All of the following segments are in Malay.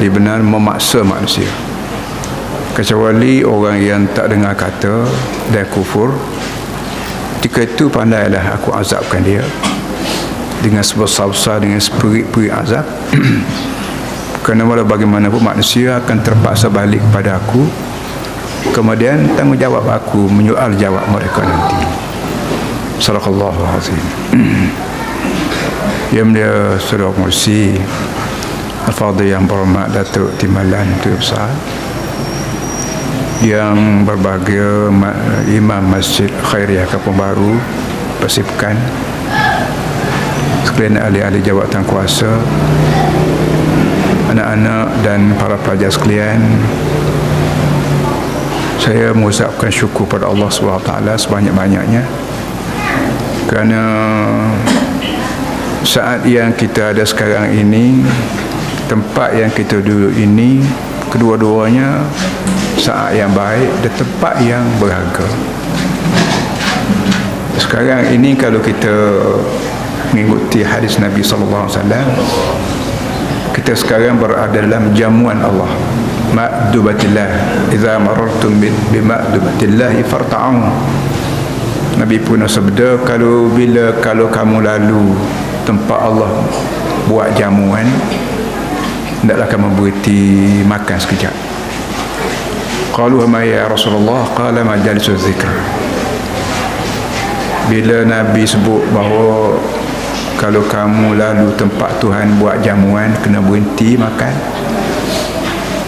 dia benar memaksa manusia, kecuali orang yang tak dengar kata dan kufur. Ketika itu pandailah aku azabkan dia dengan sebesar-besar, dengan seperik-perik azab. Kerana walau bagaimanapun manusia akan terpaksa balik kepada aku, kemudian tanggungjawab aku menyoal jawab mereka nanti. Sadaqallahu azim. Yang mulia Saudara Pengerusi Al-Fadhil yang berhormat Datuk Timbalan Tuan Besar, yang berbahagia Imam Masjid Khairiyah Kampung Baru Persibukan, sekalian ahli-ahli jawatan kuasa, anak-anak dan para pelajar sekalian, saya mengucapkan syukur pada Allah SWT sebanyak-banyaknya kerana saat yang kita ada sekarang ini, tempat yang kita duduk ini, kedua-duanya saat yang baik dan tempat yang berharga. Sekarang ini kalau kita mengikuti hadis Nabi SAW, kita sekarang berada dalam jamuan Allah, ma'dubatillah. Idza marartum bima'dubatillah farta'u. Nabi pun sabda, kalau kamu lalu tempat Allah buat jamuan, hendaklah kamu berhenti makan sekejap. Qalu ma ya Rasulullah, qala majalisuz zikr. Bila Nabi sebut bahawa kalau kamu lalu tempat Tuhan buat jamuan, kena berhenti makan,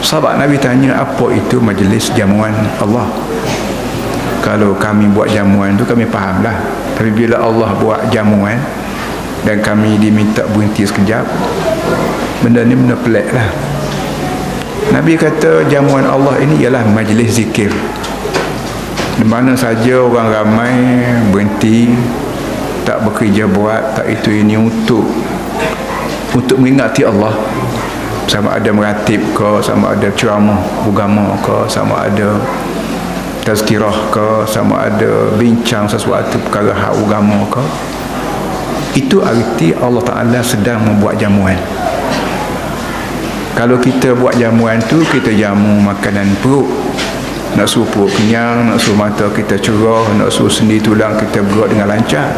sahabat Nabi tanya, apa itu majlis jamuan Allah? Kalau kami buat jamuan tu kami fahamlah, tapi bila Allah buat jamuan dan kami diminta berhenti sekejap, benda ni benda pelik lah. Nabi kata jamuan Allah ini ialah majlis zikir, di mana saja orang ramai berhenti, tak bekerja buat, tak itu ini untuk mengingati Allah, sama ada meratib ke, sama ada ceramah agama ke, sama ada tazkirah ke, sama ada bincang sesuatu perkara hak agama ke. Itu arti Allah Ta'ala sedang membuat jamuan. Kalau kita buat jamuan tu, kita jamu makanan perut, nak suruh perut kenyang, nak suruh mata kita cerah, nak suruh sendi tulang kita bergerak dengan lancar.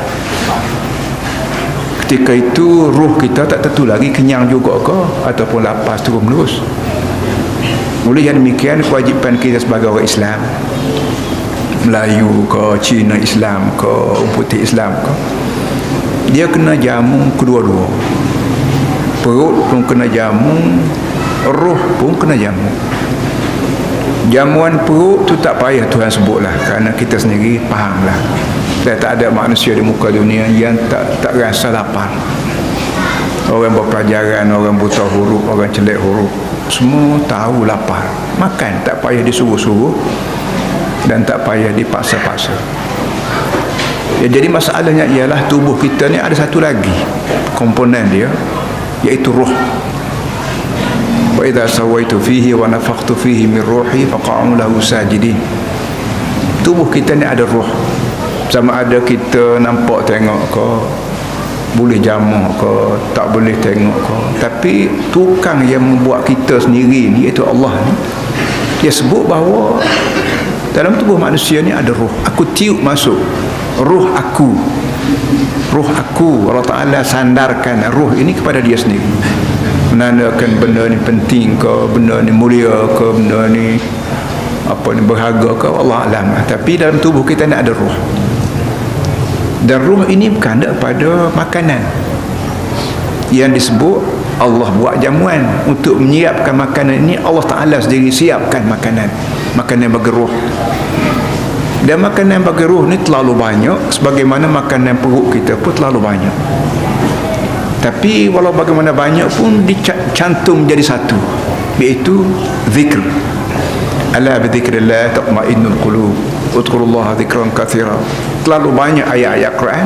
Ketika itu ruh kita tak tentu lagi kenyang juga ke ataupun lapar terus menerus. Oleh yang demikian, kewajipan kita sebagai orang Islam, Melayu ke, Cina Islam ke, putih Islam ke, dia kena jamu kedua-dua. Perut pun kena jamu, roh pun kena jamu. Jamuan perut tu tak payah Tuhan sebutlah, kerana kita sendiri fahamlah. Dan tak ada manusia di muka dunia yang tak rasa lapar. Orang berpelajaran, orang buta huruf, orang celik huruf, semua tahu lapar. Makan tak payah disuruh-suruh dan tak payah dipaksa-paksa. Ya, jadi masalahnya ialah tubuh kita ni ada satu lagi komponen dia, iaitu ruh. Wa idza sawaitu fihi wa nafakhtu fihi min ruhi faqa'u lahu sajidin. Tubuh kita ni ada ruh. Sama ada kita nampak tengok ke, boleh jamah ke, tak boleh tengok ke, tapi tukang yang membuat kita sendiri ni, iaitu Allah ni, dia sebut bahawa dalam tubuh manusia ni ada ruh. Aku tiup masuk ruh aku, Allah Ta'ala sandarkan ruh ini kepada dia sendiri, menandakan benda ni penting ke, benda ni mulia ke, benda ni berharga ke, Allah alam. Tapi dalam tubuh kita ni ada ruh, dan ruh ini bukan ada pada makanan yang disebut Allah buat jamuan untuk menyiapkan makanan ini. Allah Ta'ala sendiri siapkan makanan bagi ruh. Dan makanan bagi ruh ni terlalu banyak, sebagaimana makanan perut kita pun terlalu banyak. Tapi walau bagaimana banyak pun dicantum jadi satu, iaitu zikr. Ala bi dzikrillah tatma'innul qulub, udzurullaha dzikran katsira. Terlalu banyak ayat-ayat Quran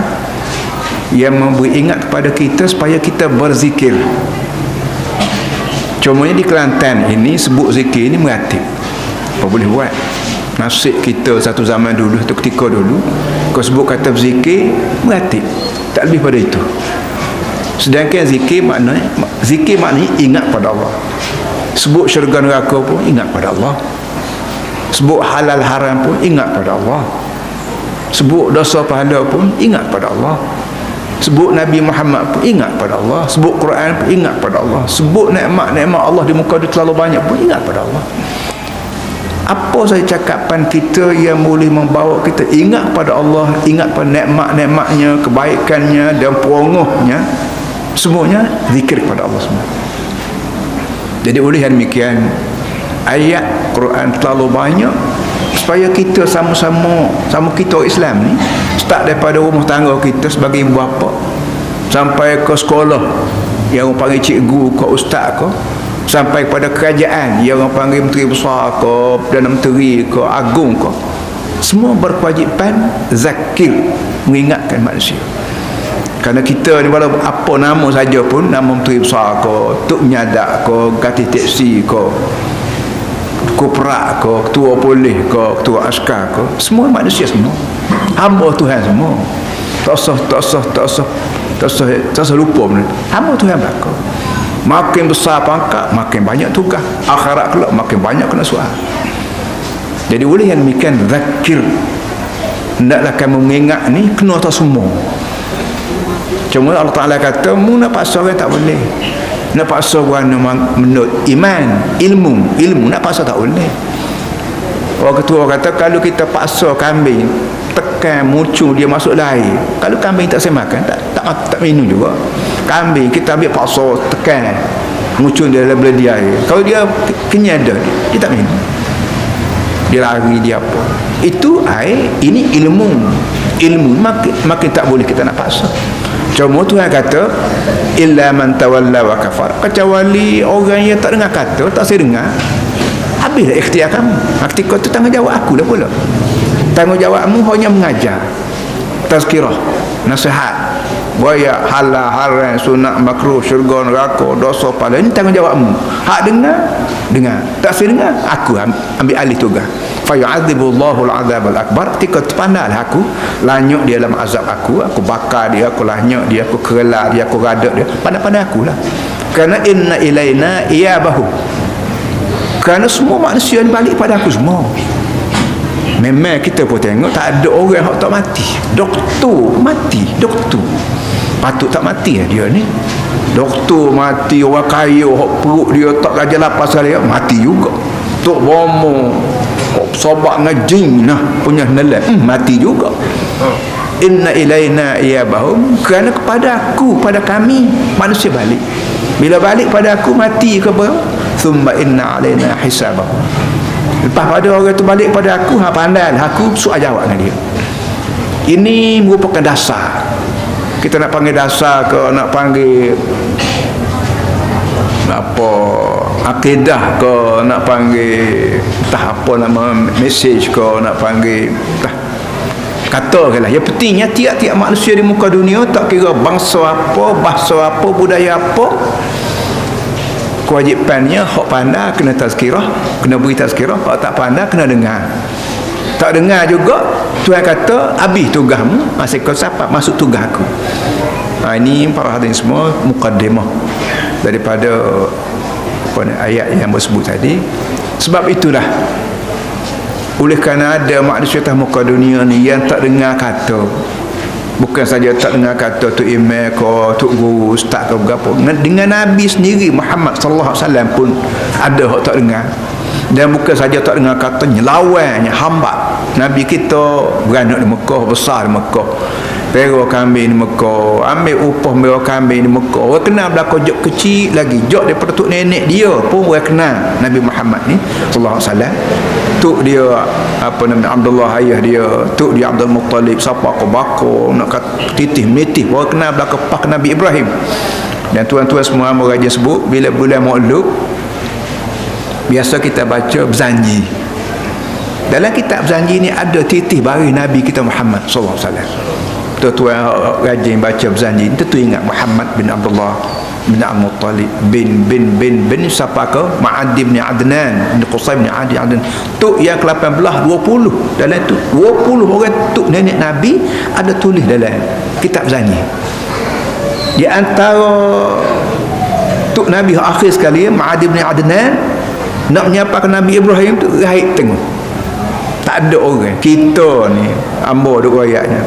yang memberi ingat kepada kita supaya kita berzikir. Cumanya di Kelantan ini sebut zikir ini meratib. Apa boleh buat? Nasib kita satu zaman dulu, satu ketika dulu, kau sebut kata berzikir meratib, tak lebih pada itu. Sedangkan zikir maknanya ingat pada Allah. Sebut syurga neraka pun ingat pada Allah. Sebut halal haram pun ingat pada Allah. Sebut dosa pahala pun ingat pada Allah. Sebut Nabi Muhammad pun ingat pada Allah. Sebut Quran pun ingat pada Allah. Sebut nikmat-nikmat Allah di muka dia terlalu banyak pun ingat pada Allah. Apa saja cakapan kita yang boleh membawa kita ingat pada Allah, ingat pada nikmat-nikmatnya, kebaikannya dan perongohnya, semuanya zikir kepada Allah semua. Jadi oleh yang demikian, ayat Quran terlalu banyak supaya kita sama-sama kita orang Islam ni, start daripada rumah tangga kita sebagai ibu bapa sampai ke sekolah yang orang panggil cikgu ke ustaz ke, sampai pada kerajaan yang orang panggil menteri besar ke, Perdana Menteri ke, agung ke, semua berkewajipan zakir, mengingatkan manusia. Kerana kita ni walau apa nama saja pun, nama menteri besar ke, tok menyadak ke, kati teksi ke, koprak ke, ketua polis ke, ketua askar ke, semua manusia semua, hamba Tuhan semua. Tak usah lupa benda. Hamba Tuhan belaka. Makin besar pangkat, makin banyak tugas. Akhirat kelak makin banyak kena soal. Jadi oleh yang demikian, zakir, hendaklah kamu mengingat ni kena atas semua. Cuma Allah Ta'ala kata, mu nak paksa orang tak boleh. Nak paksa orang menurut iman, ilmu nak paksa tak boleh. Orang ketua kata, kalau kita paksa kambing, tekan muncul dia masuk air, kalau kambing tak saya makan, tak minum juga. Kambing kita ambil paksa tekan muncul dia dalam beladi air, kalau dia kenyang dia tak minum, dia lari, dia apa. Itu air, ini ilmu makin tak boleh kita nak paksa. Cuma Tuhan kata, illa man tawalla wa kafar, kecuali orang yang tak dengar kata, tak saya dengar, habislah ikhtiar kamu. Ketika itu tanggungjawab aku dah pula. Tanggungjawabmu hanya mengajar, tazkirah, nasihat, buaya, halal, haram, sunat, makruh, syurga, neraka, dosa, pahala. Ini tanggungjawabmu. Hak dengar, tak saya dengar, aku ambil alih tugas. Fa yu'adzibullahu al-'adzab al-akbar. Ketika terpandang aku, lanyuk dia dalam azab aku bakar dia, aku lanyuk dia, aku kerela dia, aku radak dia, pandang-pandang akulah. Kerana inna ilaina iyabahum, kerana semua manusia ni balik pada aku semua. Memang kita pun tengok tak ada orang yang tak mati. Doktor mati, doktor patut tak mati dia ni. Doktor mati, orang kaya perut dia tak raja lapas sekali mati juga. Tok bomo sobat ngajing nah punya nelan mati juga. Inna ilaina iyabahum, kerana kepada aku, pada kami manusia balik. Bila balik pada aku mati ke apa? Thumma inna alaina hisabahum. Lepas pada orang tu balik pada aku, pandai aku soal jawab dengan dia. Ini merupakan dasar. Kita nak panggil dasar ke, nak panggil apa, akidah ke, nak panggil entah apa nama message ke, nak panggil entah, katakanlah. Yang pentingnya tiap-tiap manusia di muka dunia, tak kira bangsa apa, bahasa apa, budaya apa, kewajipannya hak pandai kena tazkirah, kena beri tazkirah. Hak tak pandai kena dengar. Tak dengar juga, Tuhan kata habis tugasmu, masih kau siapa masuk tugas aku. Ini para hadirin semua mukaddimah daripada ayat yang bersebut tadi. Sebab itulah, oleh kerana ada manusia atas muka dunia ni yang tak dengar kata, bukan saja tak dengar kata tu imam ke, tu guru, ustaz ke berapa, dengan Nabi sendiri Muhammad sallallahu alaihi wasallam pun ada hak tak dengar. Dan bukan saja tak dengar katanya, lawannya hamba Nabi kita beranak di Mekah, besar di Mekah, pera kambing di Mekah, ambil upah merah kambing di Mekah. Orang kenal belakang jok kecil lagi, jok daripada tok nenek dia pun orang kenal Nabi Muhammad ni sallallahu alaihi wasallam. Tok dia apa nama Abdullah ayah dia, tok dia Abdul Muttalib, siapa ko bako nak titih mitih, orang kenal belakang pak Nabi Ibrahim. Dan tuan-tuan semua meraja sebut, bila bulan Maulud biasa kita baca berjanji. Dalam kitab berjanji ni ada titih bari Nabi kita Muhammad sallallahu alaihi wasallam. Tuan-tuan rajin baca berjanji, tentu ingat Muhammad bin Abdullah bin Al-Muttalib bin siapa ke? Ma'ad bin Adnan bin Qusay bin Adi Adnan. Tu yang ke-18 20 dalam tu 20 orang tu nenek Nabi ada tulis dalam kitab berjanji. Di antara datuk Nabi akhir sekali Ma'ad bin Adnan nak menyapakan Nabi Ibrahim tu raih tengok, tak ada orang. Kita ni ambo duk royaknya,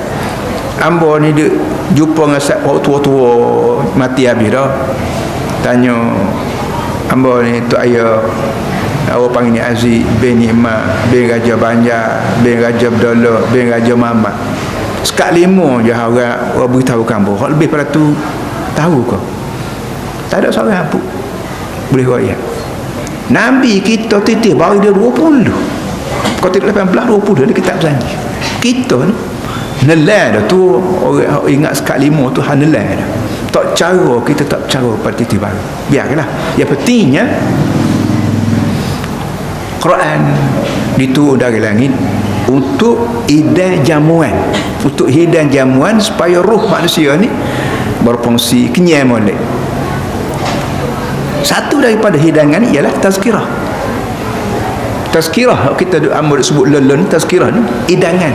ambo ni dia jumpa dengan sat tua-tua mati habis dah, tanya ambo ni tu ayah awak panggil ni Aziz bin Nikmat bin Raja Banjar bin Raja Abdullah bin Raja Mamat. Sekat 5 je orang beritahu kamu. Kalau lebih pada tu tahu ke? Tak ada seorang pun boleh royak. Nabi kita titih baru dia 20. Kau tidak 18 20 dia kitab janji. Kita ni nelai dah tu, orang ingat sekat 5 tu hanya nelai dah. Tak cara kita tak cara pada titih baru. Biarlah. Yang pentingnya Quran diturun dari langit untuk hidan jamuan, untuk hidan jamuan supaya roh manusia ni berfungsi kenyai molek. Satu daripada hidangan ni ialah tazkirah. Tazkirah kita ambil sebut lelun, tazkirah ni hidangan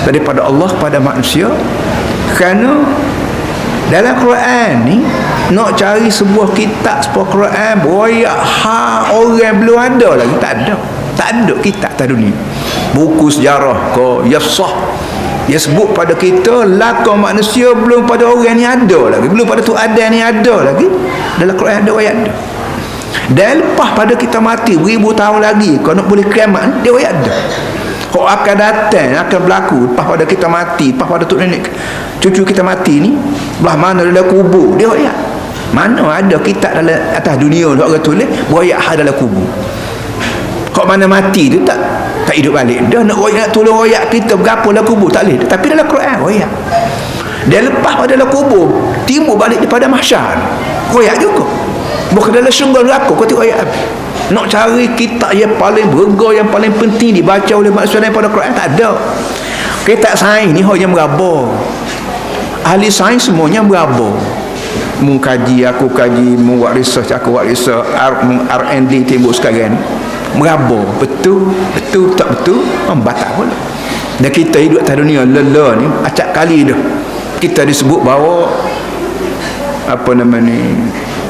daripada Allah kepada manusia. Kerana dalam Quran ni nak cari sebuah kitab, sebuah Quran boyak orang belum ada lagi, tak ada kitab atas dunia. Buku sejarah ke yasah dia sebut pada kita lakon manusia belum pada orang ni ada lagi, belum pada tu ada ni ada lagi. Dalam Quran ada ayat ada. Dan lepas pada kita mati 1000 tahun lagi kalau nak boleh kiamat dia ayat ada. Kau akan datang, akan berlaku lepas pada kita mati, lepas pada tu nenek cucu kita mati ni, belah mana dalam kubur dia ayat. Mana ada kitab dalam atas dunia orang tulis ayat dalam kubur. Kau mana mati tu tak hidup balik. Dia nak tolong royak kita berapa dalam kubur tak boleh. Tapi dalam Quran royak. Dan lepas pada dalam kubur timbul balik daripada mahsyar. Royak juga. Bukan dalam syurga neraka kau tengok royak habis. Nak cari kitab yang paling berharga, yang paling penting dibaca oleh manusia daripada Quran tak ada. Kitab sains ni hanya meraba. Ahli sains semuanya meraba. Mu kaji, aku kaji, mu buat research, aku buat research, R&D timbul sekarang ni. Meraba betul tak betul batal pun. Dan kita hidup atas dunia lela ni acap kali dah kita disebut bahawa apa nama ni,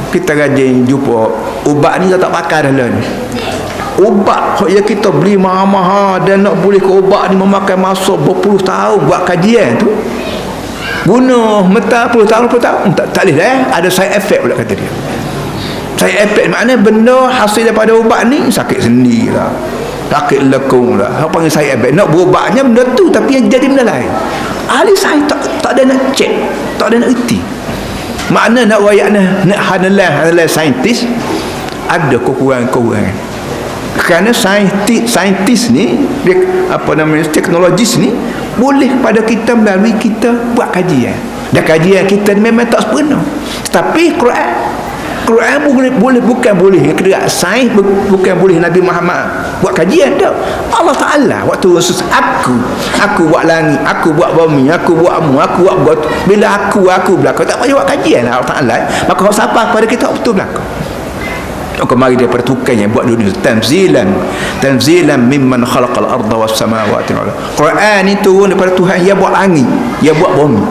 kita rajin jumpa ubat ni tak pakai dah lah ni. Ubat yang kita beli mahal-mahal dan nak boleh ke ubat ni memakan masa berpuluh tahun buat kajian tu, guna meta puluh tahun tak boleh dah, ada side effect pula kata dia. Side effect maknanya benda hasil daripada ubat ni sakit sendi lah, sakit lekung lah, apa panggil side effect. Nak berubatnya benda tu tapi yang jadi benda lain. Ahli sains tak ada nak cek, tak ada nak erti. Makna nak wayak nak hanalah saintis ada kekurangan. Kerana saintis ni dia, apa namanya, teknologis ni boleh pada kita melalui kita buat kajian. Dan kajian kita memang tak sempurna. Tapi Quran boleh bukan boleh kedua sains, bukan boleh Nabi Muhammad buat kajian tak. Allah Ta'ala waktu khusus aku buat langit, aku buat bumi, aku buat mu, aku buat bila aku belakang tak payah buat kajian Allah Ta'ala. Maka siapa pada kita betul belakang. Kemari daripada tukannya buat dunia tanzilan mimman khalaqal arda was samawati wal ardh. Quran ni turun daripada Tuhan yang buat langit, yang buat bumi.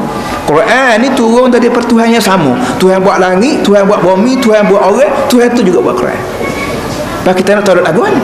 Quran ni turun daripada Tuhan yang sama. Tuhan buat langit, Tuhan buat bumi, Tuhan buat orang, Tuhan tu juga buat Quran. Pak kita nak tahu lagu mana?